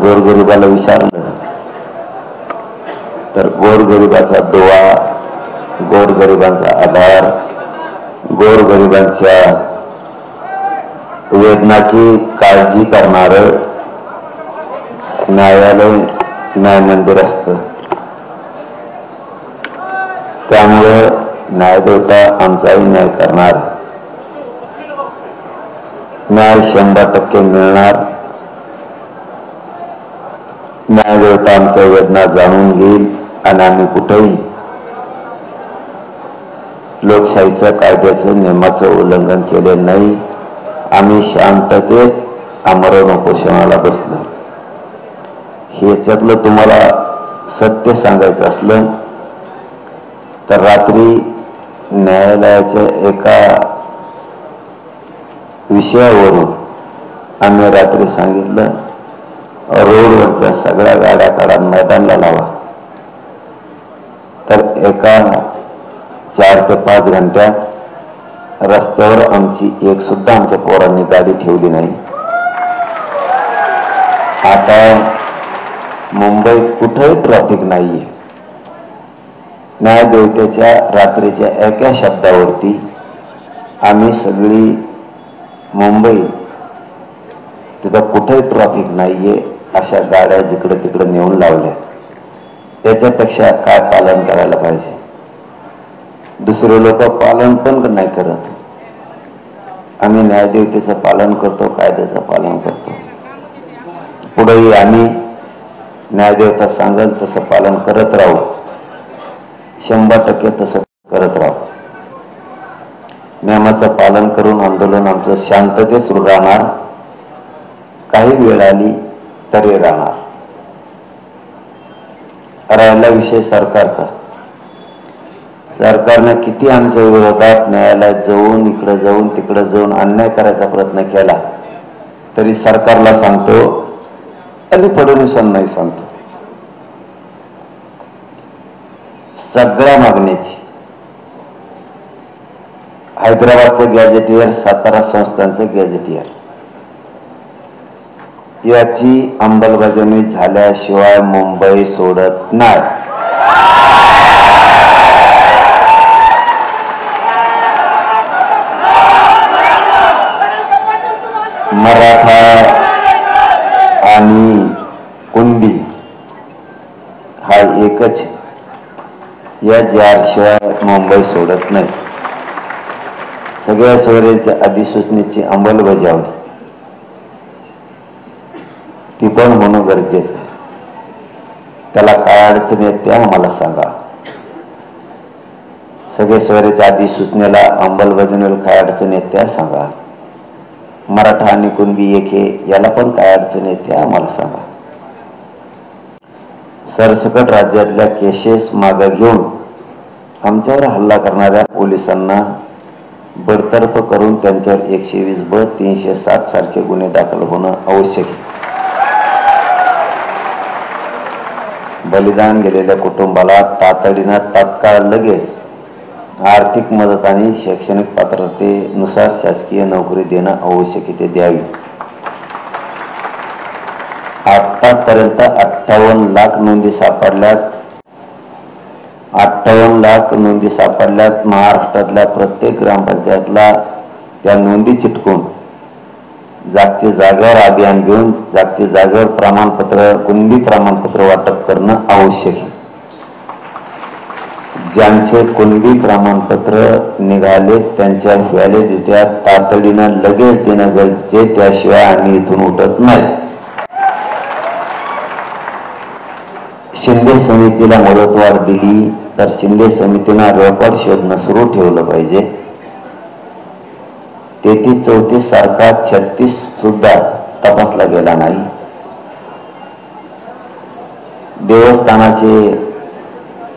गोरगरिबाला विचारलं तर गोरगरिबाचा दुवा, गोरगरिबांचा आधार, गोरगरिबांच्या वेदनाची काळजी करणारं न्यायालय, न्याय मंदिर असतं. त्यामुळे न्यायदेवता आमचाही न्याय करणार, न्याय 100% मिळणार. न्यायदेवता आमच्या वेदना जाणून घेईल आणि आम्ही कुठेही लोकशाहीचं, कायद्याचं, नियमाचं उल्लंघन केले नाही. आम्ही शांततेत आमरण उपोषणाला बसलो. ह्याच्यातलं तुम्हाला सत्य सांगायचं असलं तर रात्री न्यायालयाच्या एका विषयावरून आम्ही रात्री सांगितलं, रोडवरच्या सगळ्या गाड्या काढा, मैदानाला लावा. तर एका 4 ते 5 घंट्यात रस्त्यावर आमची एक सुद्धा आमच्या पोरांनी गाडी ठेवली नाही. आता मुंबईत कुठेही ट्रॅफिक नाहीये. न्यायदेवतेच्या रात्रीच्या एका शब्दावरती आम्ही सगळी मुंबई, तिथं कुठेही ट्रॅफिक नाहीये अशा गाड्या जिकडे तिकडे नेऊन लावल्या. त्याच्यापेक्षा काय पालन करायला पाहिजे? दुसरे लोक पालन पण नाही करत. आम्ही न्यायदेवतेचं पालन करतो, कायद्याचं पालन करतो. पुढेही आम्ही न्यायदेवता सांगेल तसं पालन करत राहू, 100% तसं करत राहू. नियमाचं पालन करून आंदोलन आमचं शांततेत सुरू राहणार. काही वेळ आली तरी राहणार. राहिला विषय सरकारचा. सरकारने किती आमच्या विरोधात न्यायालयात जाऊन, इकडे जाऊन, तिकडे जाऊन अन्याय करायचा प्रयत्न केला तरी सरकारला सांगतो आणि फडणवीसांनाही सांगतो, सगळ्या मागण्याची हैदराबादचं गॅजेटियर, सातारा संस्थांचं गॅजेटियर याची अंमलबजावणी झाल्याशिवाय मुंबई सोडत नाही. मराठा आणि कुणबी हा एकच, या जारशिवाय मुंबई सोडत नाही. सगळ्या सोयऱ्याच्या अधिसूचनेची अंमलबजावणी ती पण होणं गरजेचं आहे. त्याला काय अडचण येत ते आम्हाला सांगा. सगळे सोयऱ्याच्या अधिसूचनेला अंमलबजावणीला काय अडचण येत त्या सांगा. मराठा आणि कुणबी एके याला पण काय अडचण येत ते आम्हाला सांगा. सरसकट राज्यातल्या केसेस मागे घेऊन आमच्यावर हल्ला करणाऱ्या पोलिसांना बडतर्फ करून त्यांच्यावर 120B, 307 सारखे गुन्हे दाखल होणं आवश्यक आहे. बलिदान गेलेल्या कुटुंबाला तातडीनं, तात्काळ, लगेच आर्थिक मदत आणि शैक्षणिक पात्रतेनुसार शासकीय नोकरी देणं आवश्यकते द्यावी. आतापर्यंत 58 लाख नोंदी सापडल्यात. 58 लाख नोंदी सापडल्यात. महाराष्ट्रातल्या प्रत्येक ग्रामपंचायतला त्या नोंदी चिटकून जागच्या जागेवर अभियान घेऊन जागच्या जागेवर प्रमाणपत्र, कुणबी प्रमाणपत्र वाटप करणं आवश्यक आहे. ज्यांचे कुणबी प्रमाणपत्र निघाले त्यांच्या व्हॅलिडिटी तातडीनं लगेच देणं गरजेचे, त्याशिवाय आम्ही इथून उठत नाही. शिंदे समितीला मुदतवाढ दिली तर शिंदे समितीनं रेकॉर्ड शोधणं सुरू ठेवलं पाहिजे. 33-34 सारखा 36 सुद्धा तपासला गेला नाही. देवस्थानाचे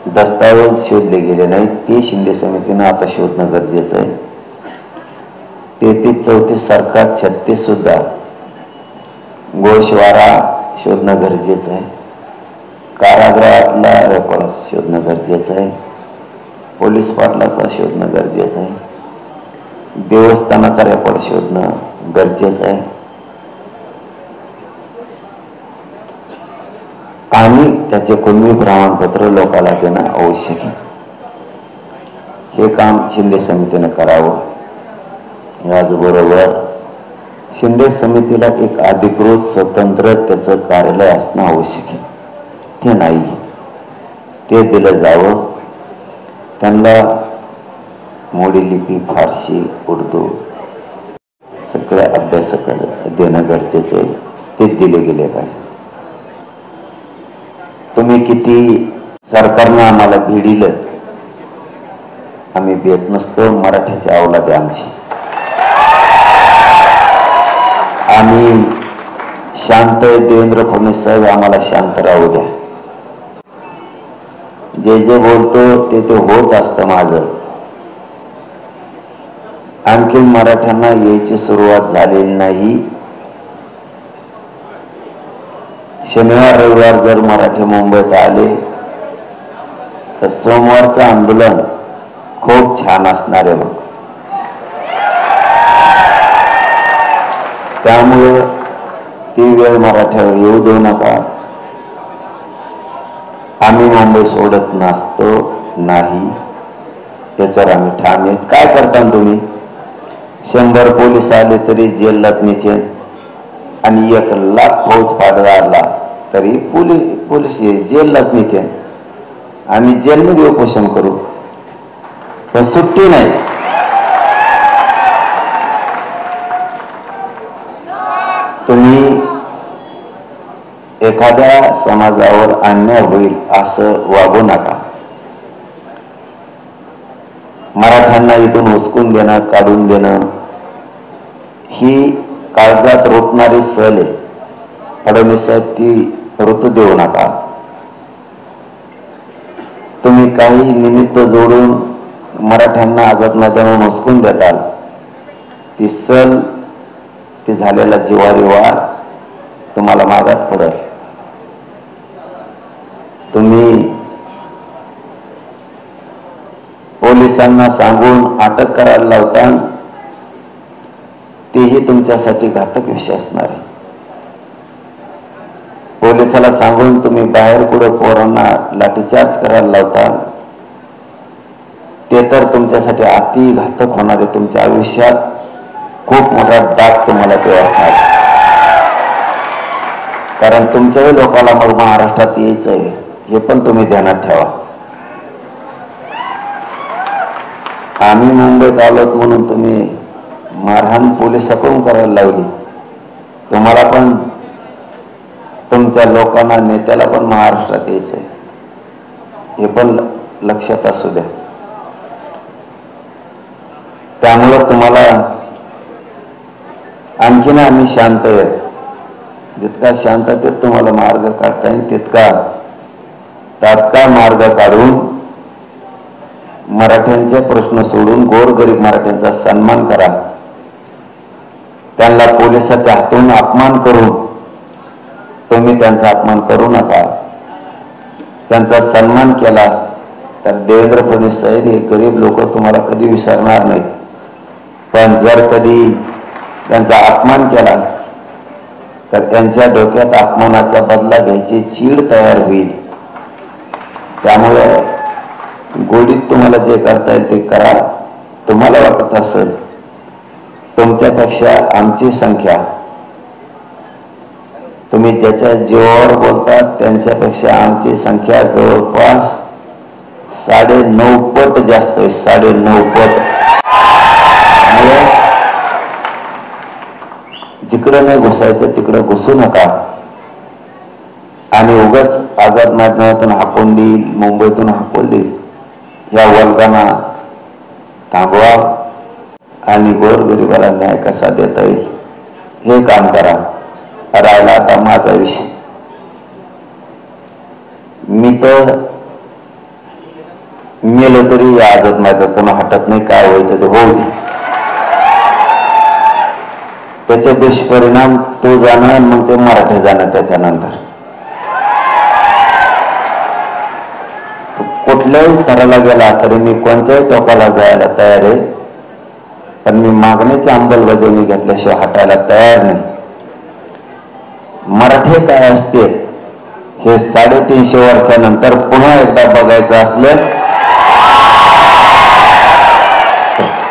दस्तावेज शोधले गेले नाहीत, ते शिंदे समितीनं आता शोधणं गरजेचं आहे. 33-34 सारखा 36 सुद्धा गोशवारा शोधणं गरजेचं आहे. कारागृहातला रेकॉर्ड शोधणं गरजेचं आहे. पोलीस पाटलाचा शोधणं गरजेचं आहे. देवस्थानाचा रेकॉर्ड शोधणं गरजेचं आहे. आणि त्याचे कुणबी प्रमाणपत्र लोकांना देणं आवश्यक आहे. हे काम शिंदे समितीनं करावं. याचबरोबर शिंदे समितीला एक अधिकृत स्वतंत्र त्याचं कार्यालय असणं आवश्यक आहे. ते नाही, ते दिलं जावं. त्यांना मोडी लिपी, फारसी, उर्दू सगळे अभ्यासक देणं गरजेचं आहे. ते दिले गेले पाहिजे. तुम्ही किती सरकारनं आम्हाला भिडिलं, आम्ही भेट नसतो. मराठ्याची अवलाद आहे आमची. आम्ही शांत आहे. देवेंद्र फडणवीस साहेब आम्हाला शांत राहू द्या. जे जे बोलतो ते ते होत असतं माझं. आणखी मराठ्यांना यायची सुरुवात झालेली नाही. शनिवार रविवार जर मराठी मुंबईत आले तर सोमवारचं आंदोलन खूप छान असणार आहे बघ. त्यामुळे ती वेळ मराठ्यावर येऊ देऊ नका. आम्ही मुंबई सोडत नसतो, नाही, त्याच्यावर आम्ही ठाम आहेत. काय करता तुम्ही? 100 पोलीस आले तरी जेललाच नेते आणि 1,00,000 फौज पाडला तरी पोलीस जेललाच नेते आणि जेलमध्ये उपोषण करू, तर सुट्टी नाही. तुम्ही एखाद्या समाजावर अन्याय होईल असं वागू नका. मराठ्यांना इथून हुसकून देणं, काढून देणं ही काळजात रोटणारी सल आहे. फडणवीस साहेब, ती ऋतू देऊ नका. तुम्ही काही निमित्त जोडून मराठ्यांना आझाद मैदानावर हुसकून देताल, ती सल, ती झालेला जिवारी वार तुम्हाला मागात पडेल. तुम्ही पोलिसांना सांगून अटक करायला लावता, तेही तुमच्यासाठी घातक विषय असणार आहे. पोलिसाला सांगून तुम्ही बाहेर कुठं पोरांना लाठीचार्ज करायला लावता, ते तर तुमच्यासाठी अति घातक होणार आहे. तुमच्या आयुष्यात खूप मोठा डाग तुम्हाला ते असणार. कारण तुमच्याही लोकांना मग महाराष्ट्रात यायचं आहे, हे पण तुम्ही ध्यानात ठेवा. आम्ही मुंबईत आलोत म्हणून तुम्ही मारहाण पोलिसाकडून करायला लावली. तुम्हाला पण, तुमच्या लोकांना, नेत्याला पण महाराष्ट्रात यायचंय, हे पण लक्षात असू द्या. त्यामुळं तुम्हाला आणखीन आम्ही शांत आहे. जितका शांततेत तुम्हाला मार्ग काढता येईल तितका तात्काळ मार्ग काढून मराठ्यांचे प्रश्न सोडून गोरगरीब मराठ्यांचा सन्मान करा. त्यांना पोलिसाच्या हातून अपमान करून तुम्ही त्यांचा अपमान करू नका. त्यांचा सन्मान केला तर देवेंद्र फडणवीस साहेब हे गरीब लोक तुम्हाला कधी विसरणार नाहीत. पण जर कधी त्यांचा अपमान केला तर त्यांच्या डोक्यात अपमानाचा बदला घ्यायची चीड तयार होईल. त्यामुळे गोडीत तुम्हाला जे करता येईल ते करा. तुम्हाला वाटत असेल तुमच्यापेक्षा आमची संख्या, तुम्ही ज्याच्या जीवावर बोलतात त्यांच्यापेक्षा आमची संख्या जवळपास 9.5 पट जास्त आहे. 9.5 पट. जिकडं नाही घुसायचं तिकडं घुसू नका. आणि उगाच आझाद मैदानातून हाकून देईल, मुंबईतून हाकून देईल, या वर्गांना थांबवा आणि गोरगरिबाला न्याय कसा देता येईल हे काम करा. राहिला आता माझा विषय. मी तर मेलं तरी या आझाद मैदानातून हटत नाही. काय व्हायचं ते होऊ दे. त्याचे दुष्परिणाम तो जाणार, मग ते मराठी जाणार. त्याच्यानंतर कुठल्याही स्तराला गेला तरी मी कोणत्याही टोकाला जायला तयार आहे. पण मी मागणीची अंमलबजावणी घेतल्याशिवाय हटायला तयार नाही. मराठी काय असते हे 350 वर्षानंतर पुन्हा एकदा बघायचं असलं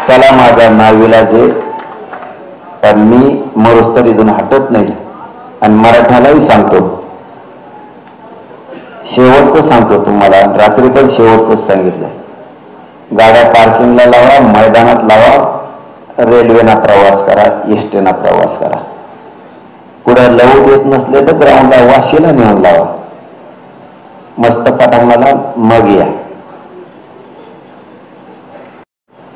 त्याला माझा नाविलाज आहे. पण मी मरुस्तर इथून हटत नाही आणि मराठ्यालाही सांगतो, शेवटचं सांगतो तुम्हाला. रात्री पण शेवटच सांगितलं, गाड्या पार्किंगला लावा, मैदानात लावा, रेल्वेना प्रवास करा, एसटीना प्रवास करा. पुढे लावू देत नसले तर ग्राउंडला वाशीला नेऊन लावा, मस्त पटांगणाला मग या.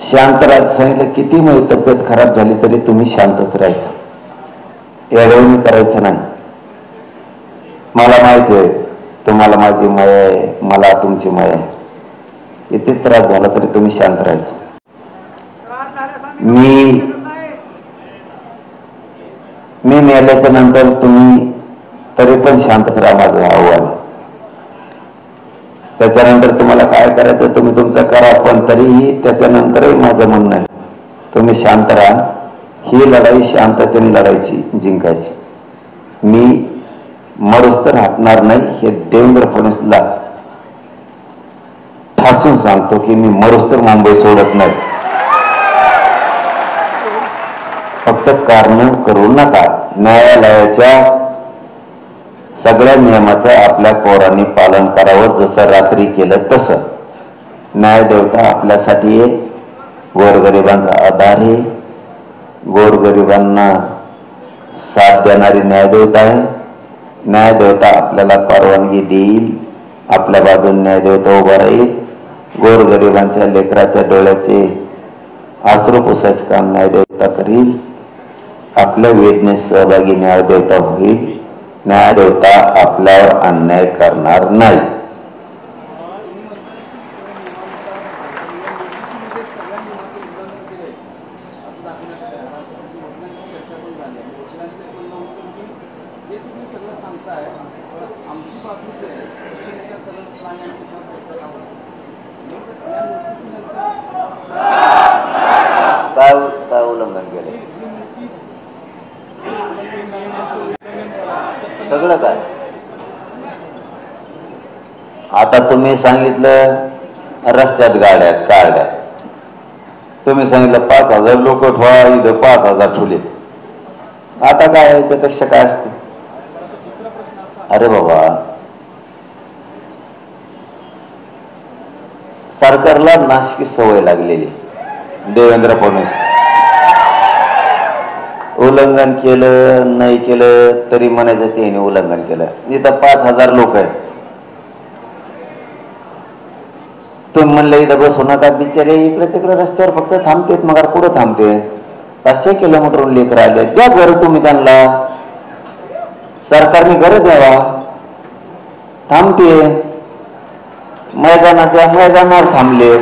शांत राहायचं सांगितलं. किती माझी तब्येत खराब झाली तरी तुम्ही शांतच राहायचं, एवढं करायचं नाही. मला माहिती आहे तुम्हाला माझी माय आहे, मला तुमची माय आहे. किती त्रास झाला तरी तुम्ही शांत राहायचं. मी मेल्याच्या नंतर तुम्ही तरी पण शांतच राहा, माझं आव्हान. त्याच्यानंतर तुम्हाला काय करायचं तुम्ही तुमचं करा, पण तरीही त्याच्यानंतरही माझं म्हणणं आहे तुम्ही शांत राहा. ही लढाई शांततेने लढायची, जिंकायची. मी मरुस्तर हटणार नाही हे देवेंद्र फडणवीसला ठासून सांगतो की मी मरुस्तर मुंबई सोडत नाही. फक्त कारण करू नका. न्यायालयाच्या सगळ्या नियमाचं आपल्या पोरांनी पालन करावं, जसं रात्री केलं तसं. न्यायदेवता आपल्यासाठी आहे, गोरगरिबांचा आधार आहे, गोरगरिबांना साथ देणारी न्यायदेवता आहे. न्यायदेवता आपल्याला परवानगी देईल, आपल्या बाजून न्यायदेवता उभा राहील. गोरगरिबांच्या लेकराच्या डोळ्याचे आश्रू पुसायचं काम न्यायदेवता करील. आपल्या वेदनेत सहभागी न्यायदेवता होईल. न्यायदेवता आपल्यावर अन्याय करणार नाही. काय उल्लंघन केलं सगळं काय? आता तुम्ही सांगितलं रस्त्यात गाड्या काढल्या, तुम्ही सांगितलं 5,000 लोक ठेवा, इथं 5,000 ठेवले. आता काय याच्यापेक्षा काय असते? अरे बाबा, सरकारला नाशकी सवय लागलेली. देवेंद्र फडणवीस उल्लंघन केलं नाही केलं तरी म्हणायचं त्याने उल्लंघन केलं. इथं 5,000 लोक आहेत, तुम्ही म्हणलं इथं बसू नका, बिचारे इकडे तिकडे रस्त्यावर फक्त थांबतेत. मग कुठं थांबते? 500 किलोमीटरहून लेकर आले, द्या घर तुम्ही त्यांना. सरकारने घर द्यावा, थांबते मैदानाच्या मैदानावर थांबले.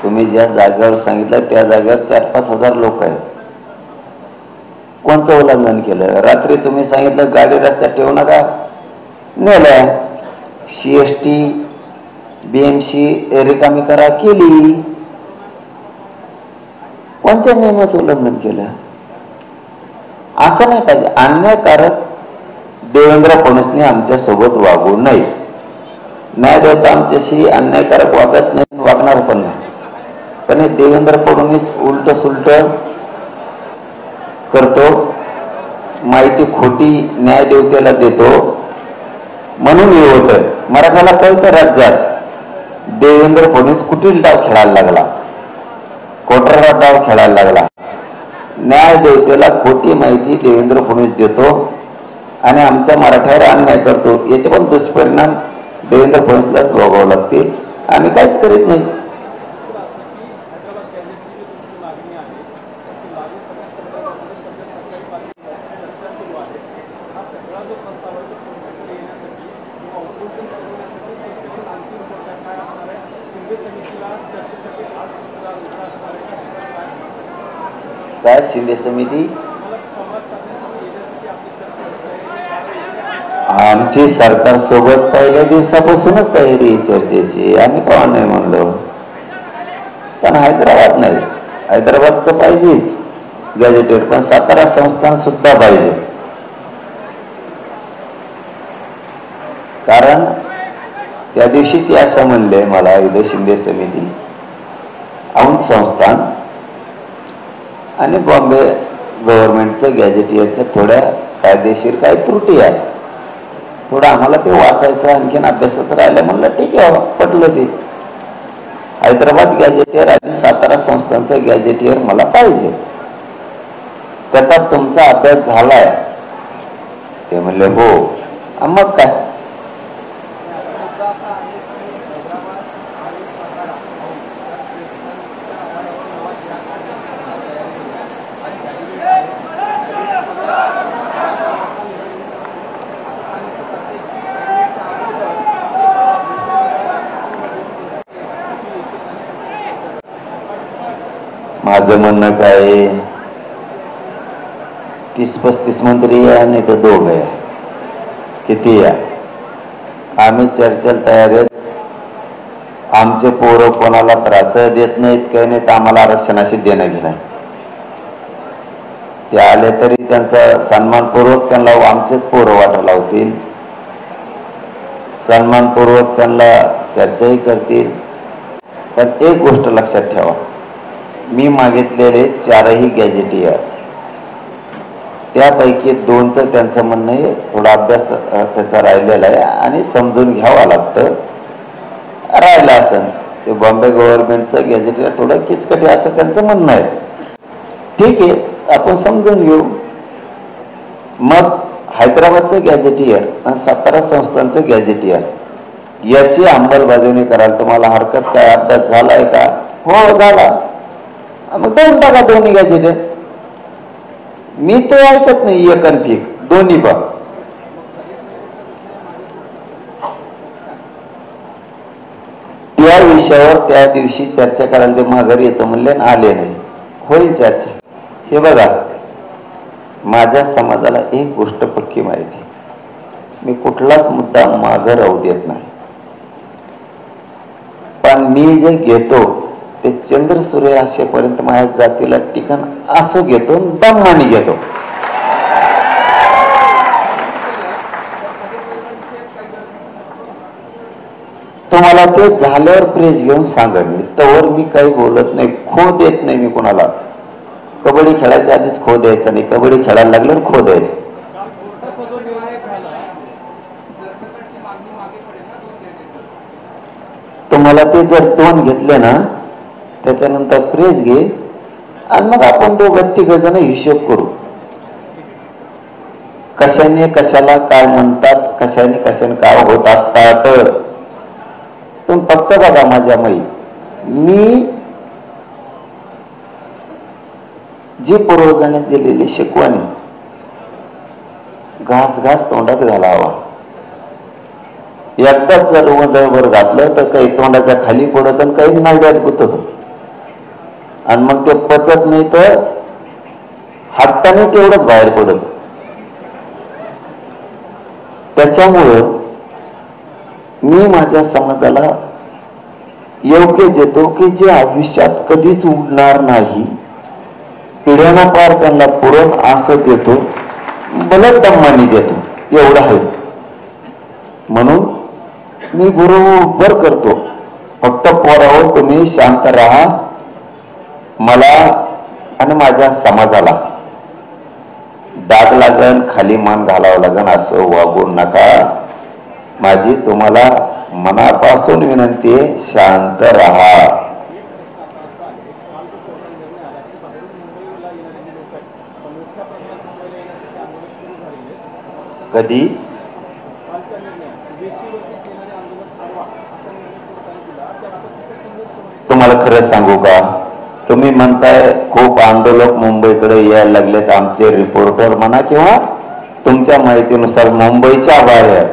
तुम्ही ज्या जागेवर सांगितलं त्या जागेवर 4-5 हजार लोक आहेत. कोणतं उल्लंघन केलं? रात्री तुम्ही सांगितलं गाडी रस्त्यात ठेवू नका, नेल्या. CST BMC रिकामी करा, केली. कोणत्या नियमाचं उल्लंघन केलं? असं नाही पाहिजे. अन्यायकारक देवेंद्र फडणवीसने आमच्या सोबत वागू नये. न्यायदेवता आमच्याशी अन्यायकारक वागत नाही, वागणार पण नाही. पण हे देवेंद्र फडणवीस उलट सुलट करतो, माहिती खोटी न्यायदेवतेला देतो, म्हणून हे होतं. मराठ्याला कळतं राज्यात देवेंद्र फडणवीस कुठील डाव खेळायला लागला, कोटरा डाव खेळायला लागला. न्यायदेवतेला खोटी माहिती देवेंद्र फडणवीस देतो आणि आमच्या मराठ्यावर अन्याय करतो. याचे पण दुष्परिणाम देवेंद्र फडणवीसलाच भोगावे लागतील. आम्ही काहीच करीत नाही. काय शिंदे समिती? आमची सरकार सोबत पहिल्या दिवसापासूनच तयारी चर्चेची. आम्ही केव्हा नाही म्हणलो, पण हैदराबाद नाही. हैदराबादचं पाहिजेच गॅजेटेड, पण सातारा संस्थान सुद्धा पाहिजे. कारण त्या दिवशी ते असं म्हणले मला, इथं शिंदे समिती, औंध संस्थान आणि बॉम्बे गव्हर्नमेंटचं गॅजेटियरच्या थोड्या कायदेशीर काही त्रुटी आहेत, थोडं आम्हाला ते वाचायचं आणखीन अभ्यासात राहिलं. म्हणलं ठीक आहे, पटलं ते. हैदराबाद गॅजेटियर आणि सातारा संस्थांचं गॅजेटियर मला पाहिजे, त्याचा तुमचा अभ्यास झालाय? ते म्हणले हो. मग काय, माझं म्हणणं काय, 30-35 मंत्री या नाही तर 2 आहे, किती या, आम्ही चर्चेला तयार आहेत. आमचे पोरं कोणाला त्रास देत नाहीत, काही नाहीत, आम्हाला आरक्षणाशी देणं घेणं. ते आले तरी त्यांचा सन्मानपूर्वक त्यांना आमचेच पोरं वाटायला होतील, सन्मानपूर्वक त्यांना चर्चाही करतील. पण एक गोष्ट लक्षात ठेवा, मी मागितलेले 4ही गॅजेटियर, त्यापैकी 2चं त्यांचं म्हणणं आहे थोडा अभ्यास त्याचा राहिलेला आहे आणि समजून घ्यावं लागतं, राहिलं असेल. ते बॉम्बे गव्हर्नमेंटचं गॅजेटियर थोडं किचकटे असं त्यांचं म्हणणं आहे. ठीक आहे, आपण समजून घेऊ. मग हैदराबादचं गॅजेटियर आणि सातारा संस्थांचं गॅजेटियर याची अंमलबजावणी करायला तुम्हाला हरकत काय? अभ्यास झालाय का? हो झाला. मग 2 टाका दोन्ही गॅजेटियर. मी ते ऐकत नाही एक आणि पीक दोन्ही पण. त्या विषयावर त्या दिवशी चर्चा करायला ते माघारी येतो म्हणले, आले नाही. होईल चर्चा. हे बघा, माझ्या समाजाला एक गोष्ट पक्की माहिती, मी कुठलाच मुद्दा मागे राहू देत नाही. पण मी जे घेतो ते चंद्र सूर्य असेपर्यंत माझ्या जातीला टिकन असं घेतो, दमाने घेतो. तुम्हाला ते झाल्यावर प्रेस घेऊन सांगेन मी, तोवर मी काही बोलत नाही, खो देत नाही मी कोणाला. कबड्डी खेळायच्या आधीच खो द्यायचा नाही, कबड्डी खेळायला लागल्यावर खो द्यायचं. तुम्हाला ते जर 2 घेतले ना, त्याच्यानंतर प्रेस घे आणि मग आपण 2-3 जण हिशोब करू, कशाने कशाला काय म्हणतात, कशाने कशाने काय होत असतात. तुम्ही फक्त बघा माझ्या माई, मी जी पूर्वजांनी दिलेली शिकवणी घास घास तोंडात घालावा. एकदाच जर उंदरभर घातलं तर काही तोंडाच्या खाली पडत आणि काही नाड्यात गुतत, आणि मग ते पचत नाही तर हाताने तेवढंच बाहेर पडत. त्याच्यामुळं मी माझ्या समाजाला योग्य देतो की जे आयुष्यात कधीच उडणार नाही, पिढ्याना पार त्यांना पुरण असं देतो, भलं दम्मानी देतो, एवढं आहे. म्हणून मी बरोबर करतो. फक्त पोरावर तुम्ही शांत राहा. मला आणि माझ्या समाजाला डाग लागन, खाली मान घालावं लागन असं वागू नका. माझी तुम्हाला मनापासून विनंती आहे, शांत राहा. कधी तुम्हाला खरं सांगू का, तुम्ही म्हणताय खूप आंदोलक मुंबईकडे यायला लागलेत, आमचे रिपोर्टर म्हणा किंवा तुमच्या माहितीनुसार मुंबईच्या बाहेर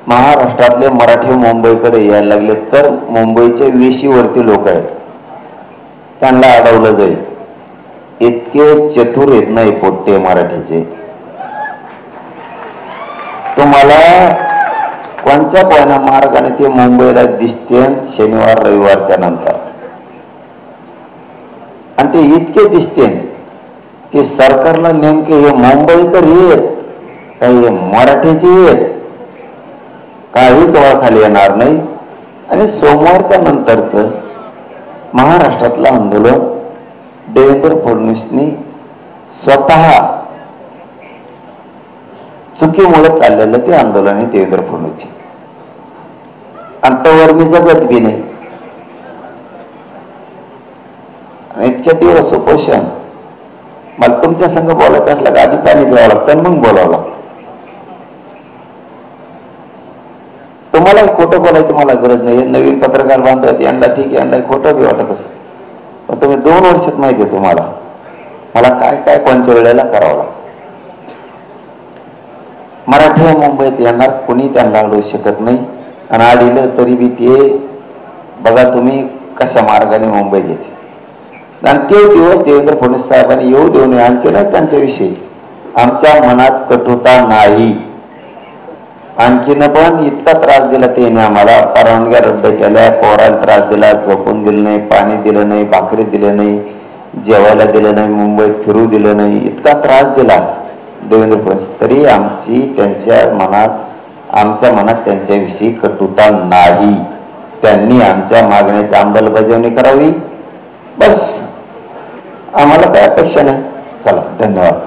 महाराष्ट्रातले मराठी मुंबईकडे यायला लागलेत, तर मुंबईचे वेशीवरती लोक आहेत, त्यांना अडवलं जाईल. इतके चतुर येत नाही पोट्टे मराठीचे. तुम्हाला कोणत्या कोणा मार्गाने ते मुंबईला दिसते शनिवार रविवारच्या नंतर, आणि ते इतके दिसते की सरकारला नेमके हे मुंबईकर येत काही मराठीचे येत नाहीच ओळखाली येणार नाही. आणि सोमवारच्या नंतरचं महाराष्ट्रातलं आंदोलन देवेंद्र फडणवीसनी स्वतः चुकीमुळे चाललेलं ते आंदोलन आहे देवेंद्र फडणवीसचे. अंतवर मी जगत बी नाही. इतक्या दिवस उपोषण मला तुमच्या संघ बोलायचं असलं का आधी पाणी प्यावं लागतं मग बोलावं लागतं. तुम्हालाही खोटं बोलायचं मला गरज नाही. नवीन पत्रकार बांधतात यांना ठीक आहे, यांना खोटं बी वाटत असं. पण तुम्ही 2 वर्षात माहिती आहे तुम्हाला मला काय काय कोणत्या वेळेला करावं लागतं. मराठी मुंबईत येणार कोणी त्यांना अडवू शकत नाही. आणि आढळलं तरी बी ते बघा तुम्ही कशा मार्गाने मुंबईत येते. आणि ते दिवस देवेंद्र फडणवीस साहेबांनी येऊ देऊ नये. आणखी नाही त्यांच्याविषयी आमच्या मनात कटुता नाही. आणखीन पण इतका त्रास दिला त्याने आम्हाला. परवानग्या रद्द केल्या, पोराला त्रास दिला, झोपून दिलं नाही, पाणी दिलं नाही, भाकरी दिलं नाही, जेवायला दिलं नाही, मुंबईत फिरू दिलं नाही, इतका त्रास दिला देवेंद्र फडणवीस. तरी आमच्या मनात त्यांच्याविषयी कटुता नाही. त्यांनी आमच्या मागण्याची अंमलबजावणी करावी बस. आम्हाला काय अपेक्षा नाही. चला, धन्यवाद.